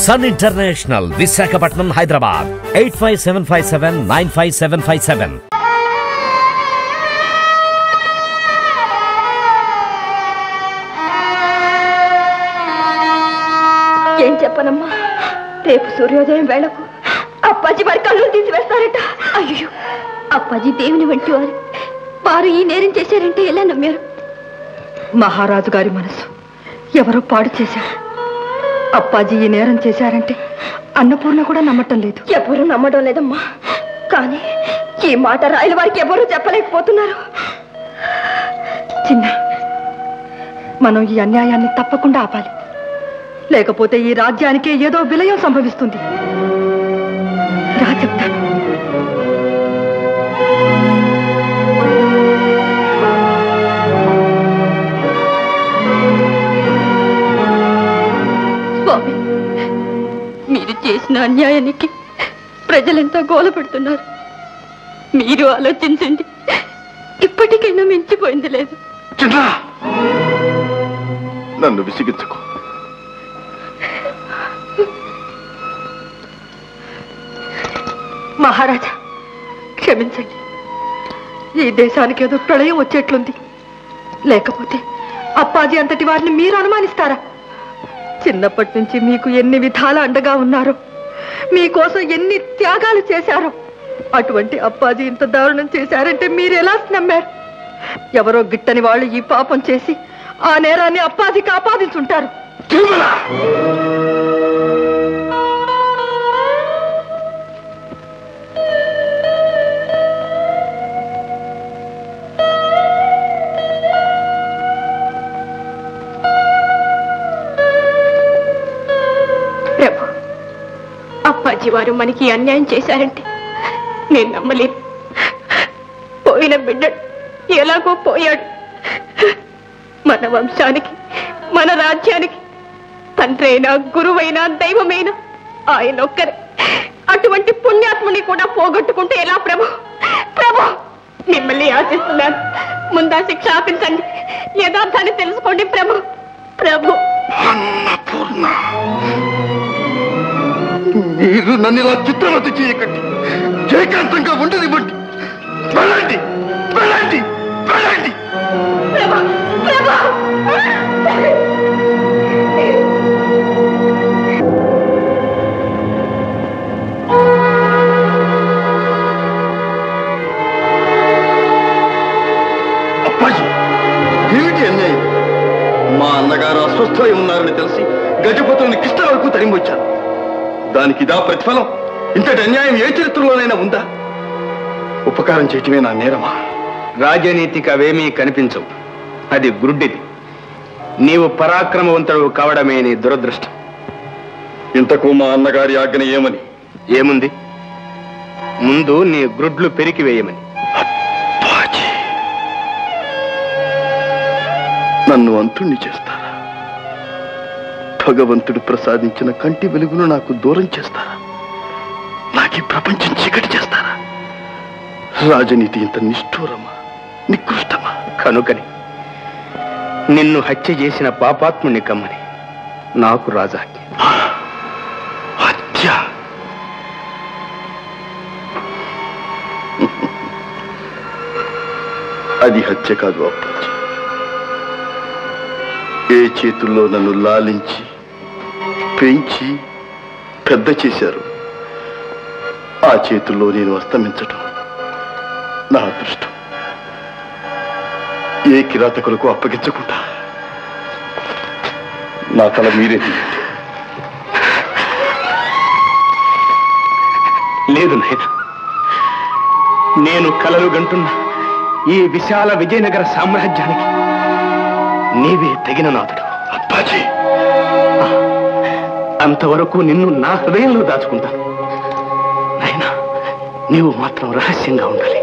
Sun international, Visakhapatnam, Hyderabad. 8575795757. ఏం చెప్పనమ్మా, రేపు సూర్యోదయం వేళకు అప్పాజీ వారి కళ్ళు తీసివేస్తారట. అయ్యో, అప్పాజీ దేవుని వంటి వారు, వారు ఈ నేరం చేశారంటే ఎలా నమ్మారు? మహారాజు గారి మనసు ఎవరో పాడు చేశారు. అప్పాజీ ఈ నేరం చేశారంటే అన్నపూర్ణ కూడా నమ్మటం లేదు. ఎవరు నమ్మడం లేదమ్మా, కానీ ఈ మాట రాయల వారికి ఎవరూ చెప్పలేకపోతున్నారు. చిన్న, మనం ఈ అన్యాయాన్ని తప్పకుండా ఆపాలి, లేకపోతే ఈ రాజ్యానికి ఏదో విలయం సంభవిస్తుంది. రా చెప్తాను. స్వామి, మీరు చేసిన అన్యాయానికి ప్రజలెంతో గోల పెడుతున్నారు. మీరు ఆలోచించండి, ఇప్పటికైనా మించిపోయింది లేదు. నన్ను విసిగించుకో. మహారాజా, క్షమించండి. ఈ దేశానికి ఏదో ప్రళయం వచ్చేట్లుంది. లేకపోతే అప్పాజీ అంతటి వారిని మీరు అనుమానిస్తారా? చిన్నప్పటి నుంచి మీకు ఎన్ని విధాల అండగా ఉన్నారో, మీకోసం ఎన్ని త్యాగాలు చేశారో, అటువంటి అప్పాజీ ఇంత దారుణం చేశారంటే మీరు ఎలా నమ్మారు? ఎవరో గిట్టని వాళ్ళు ఈ పాపం చేసి ఆ నేరాన్ని అప్పాజీకి ఆపాదించుంటారు. ప్రభు, అప్పాజీ వారు మనకి అన్యాయం చేశారంటే నేను నమ్మలేను. పోయిన బిడ్డడు ఎలాగో పోయాడు. మన వంశానికి, మన రాజ్యానికి తండ్రి అయినా, గురువైనా, దైవమైనా ఆయన ఒక్కరే. అటువంటి పుణ్యాత్ముని కూడా పోగొట్టుకుంటే ఎలా ప్రభు? ప్రభు, మిమ్మల్ని ఆశిస్తున్నాను, ముందా శిక్ష ఆపించండి, యథార్థాన్ని తెలుసుకోండి ప్రభు. ప్రభు, మీరు నన్ను ఇలా చిత్రవతి చేయకండి, ఏకాంతంగా ఉండనివ్వండి. వెళ్ళండి, వెళ్ళండి, వెళ్ళండి. అప్పాజీ, ఏమిటి అన్యాయం? మా అన్నగారు అస్వస్థమై ఉన్నారని తెలిసి గజపతుల్ని కృష్ణ వరకు తరిమొచ్చాను. దానికి ఇదా ప్రతిఫలం? ఇంతటి అన్యాయం ఏ చరిత్రలోనైనా ఉందా? ఉపకారం చేయటమే నా నేరమా? రాజనీతికి అవేమీ కనిపించవు, అది గుడ్డిది. నీవు పరాక్రమవంతుడు కావడమే నీ దురదృష్టం. ఇంతకు మా అన్నగారి ఆజ్ఞ ఏమని? ఏముంది? ముందు నీ గ్రుడ్లు పెరికివేయమని. నన్ను అంతుణ్ణి చేస్తారా? భగవంతుడు ప్రసాదించిన కంటి వెలుగును నాకు దూరం చేస్తారా? నాకు ఈ ప్రపంచం చీకటి చేస్తారా? రాజనీతి ఇంత నిష్ఠూరమా, నికృష్టమా? కనుకని నిన్ను హత్య చేసిన పాపాత్ముని కమ్మని నాకు రాజాజ్ఞ. హత్య? అది హత్య కాదు అప్పాజీ. ఏ చేతుల్లో నన్ను లాలించి పెంచి పెద్ద చేశారు, ఆ చేతుల్లో నేను అస్తమించటం నా అదృష్టం. ఏ కిరాతకులకు అప్పగించకుండా నా తల మీరే తీయండి. లేదు నాయన, నేను కలలు గంటున్న ఈ విశాల విజయనగర సామ్రాజ్యానికి నీవే తగిన నాథుడు. అప్పాజీ, అంతవరకు నిన్ను నా హృదయంలో దాచుకుంటాను. నాయనా, నీవు మాత్రం రహస్యంగా ఉండాలి.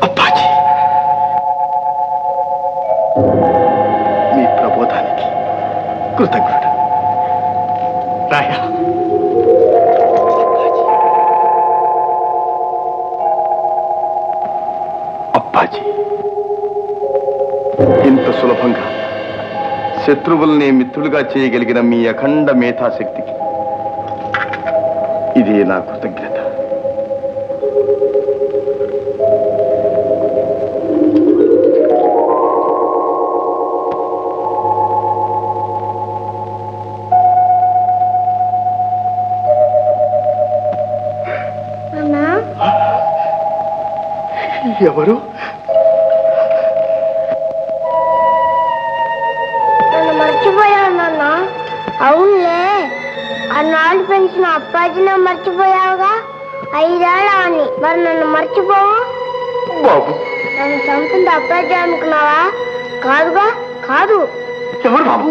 అప్పాజీ, మీ ప్రబోధానికి కృతజ్ఞుడు. రాయా, ఇంత సులభంగా శత్రువుల్ని మిత్రులుగా చేయగలిగిన మీ అఖండ మేధాశక్తికి ఇదే నా కృతజ్ఞత. ఎవరు? నన్ను మర్చిపోయావు నాన్న. అవునులే, అన్నాళ్ళు పెంచిన అప్పాజిని మర్చిపోయావుగా. 5 ఏళ్ళ అని మరి నన్ను మర్చిపోవు. బాబు, నన్ను చంపింది అప్పాజీ అనుకున్నావా? కాదుగా, కాదు. ఎవరు బాబు?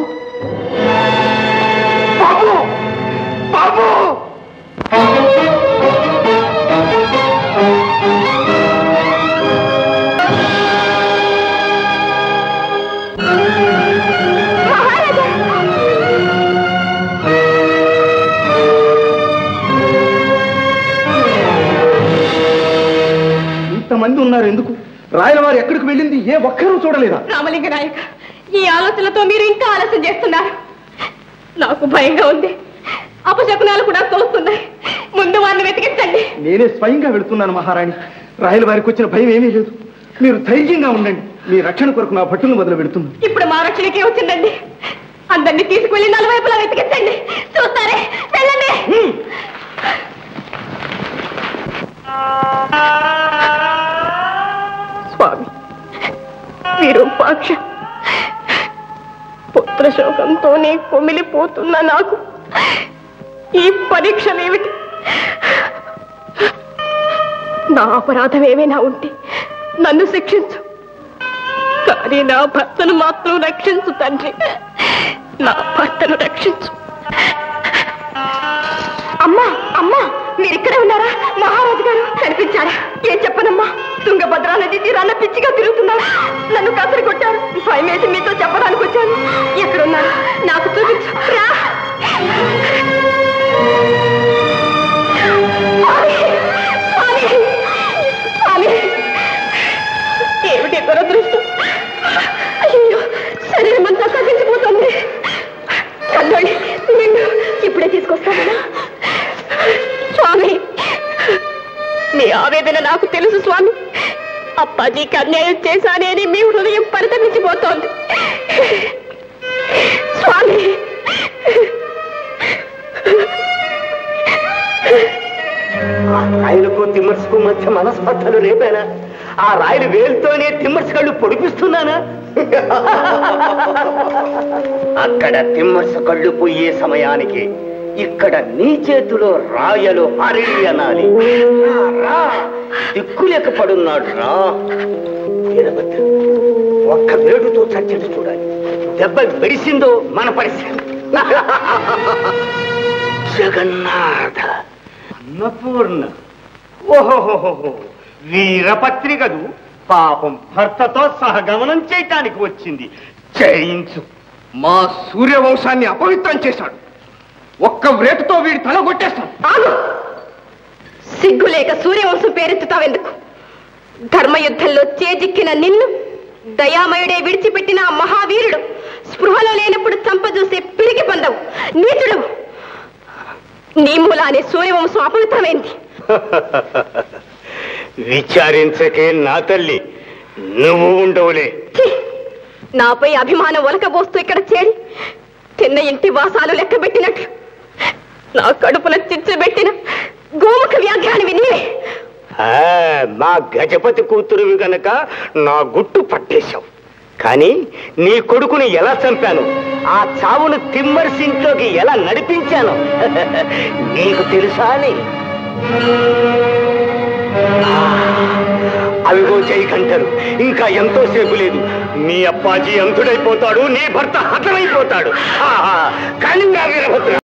బాబు, బాబు! ఇంతమంది ఉన్నారు ఎందుకు? రాయలవారు ఎక్కడికి వెళ్ళింది ఏ ఒక్కరూ చూడలేదా? రామలింగ నాయక, ఈ ఆలోచనలతో మీరు ఇంకా ఆలస్యం చేస్తున్నారు. నాకు భయంగా ఉంది. అపశకునాలు కూడా తోస్తున్నాయి. ముందు వారిని వెతికించండి. నేనే స్వయంగా వెళుతున్నాను మహారాణి. రాయలవారికి వచ్చిన భయం ఏమీ లేదు. మీరు ధైర్యంగా ఉండండి. మీ రక్షణ కొరకు నా భటులను మొదలు పెడుతున్నాను. ఇప్పుడు మా రక్షణకే వచ్చిందండి. అందరినీ తీసుకువెళ్ళి 4 వైపులా వెతికించండి. చూస్తారే, వెళ్ళండి. స్వామి విరూపాక్ష, పుత్రశోకంతోనే కొమిలిపోతున్న నాకు ఈ పరీక్షలేమిటి? నా అపరాధం ఏమైనా ఉంటే నన్ను శిక్షించు, కానీ నా భర్తను మాత్రం రక్షించు తండ్రి. నా భర్తను రక్షించు. అమ్మా, అమ్మా, మీరిక్కడే ఉన్నారా? మహారాజు గారు కనిపించారా? ఏం చెప్పనమ్మా, తుంగభద్రా నది తీరాన పిచ్చిగా తిరుగుతున్నారు. నన్ను కసరి కొట్టారు. భయమేసి మీతో చెప్పడానికి వచ్చాను. ఎక్కడున్నారు? నాకు చూపించు. రా. ఏమిటి దురదృష్టం? అయ్యో, శరీరం అంతా కదిలిపోతుంది. కల్లోని నిన్ను ఇప్పుడే తీసుకొస్తాను. స్వామి, మీ ఆవేదన నాకు తెలుసు స్వామి. అప్పాజీకి అన్యాయం చేశానేని మీ హృదయం పరితమించిపోతోంది. స్వామి, రాయలకు తిమ్మర్సుకు మధ్య మనస్పర్ధలు రేపానా? ఆ రాయలు వేలుతోనే తిమ్మర్సు కళ్ళు పొడిపిస్తున్నానా? అక్కడ తిమ్మర్సు కళ్ళు పోయే సమయానికి ఇక్కడ నీ చేతిలో రాయలు హరి అనాలి. దిక్కులేక పడున్నాడు రా. వీరభద్ర ఒక్క వేడుతో చర్చలు చూడాలి. దెబ్బ వెడిసిందో మన పరిస్థితి. జగన్నాథ, అన్నపూర్ణ, ఓహోహోహో, వీరపత్ని కదూ. పాపం భర్తతో సహగమనం చేయటానికి వచ్చింది. జయించు. మా సూర్యవంశాన్ని అపవిత్రం చేశాడు. ఒక్క వ్రేటుతో వీడి తల కొట్టేస్తాం. ఆగు. సిగ్గులేక సూర్యవంశం పేరెత్తుతావెందుకు? ధర్మయుద్ధంలో చేజిక్కిన నిన్ను దయామయుడే విడిచిపెట్టిన మహావీరుడు స్పృహలో లేనప్పుడు చంపజూసే పిరికి పొందవు నీచుడు. నీ మూలానే సూర్యవంశం అపవిత్రమైంది. విచారించకే నా తల్లి, నువ్వు ఉండవులే. నాపై అభిమానం ఒలకబోస్తూ ఇక్కడ చేరి తిన్న ఇంటి వాసాలు లెక్కబెట్టినట్లు నా కడుపున చిచ్చుబెట్టిన గోముఖ వ్యాఘ్రాన్ని నీవే. మా గజపతి కూతురువి గనక నా గుట్టు పట్టేశావు. కానీ నీ కొడుకుని ఎలా చంపాను, ఆ చావును తిమ్మర్సి ఇంట్లోకి ఎలా నడిపించాను నీకు తెలుసా అని? అవిగో జైకంఠరు, ఇంకా ఎంతో సేపు లేదు. మీ అప్పాజీ అంతుడైపోతాడు, నీ భర్త హతమైపోతాడు. కానీ నా వీరభద్ర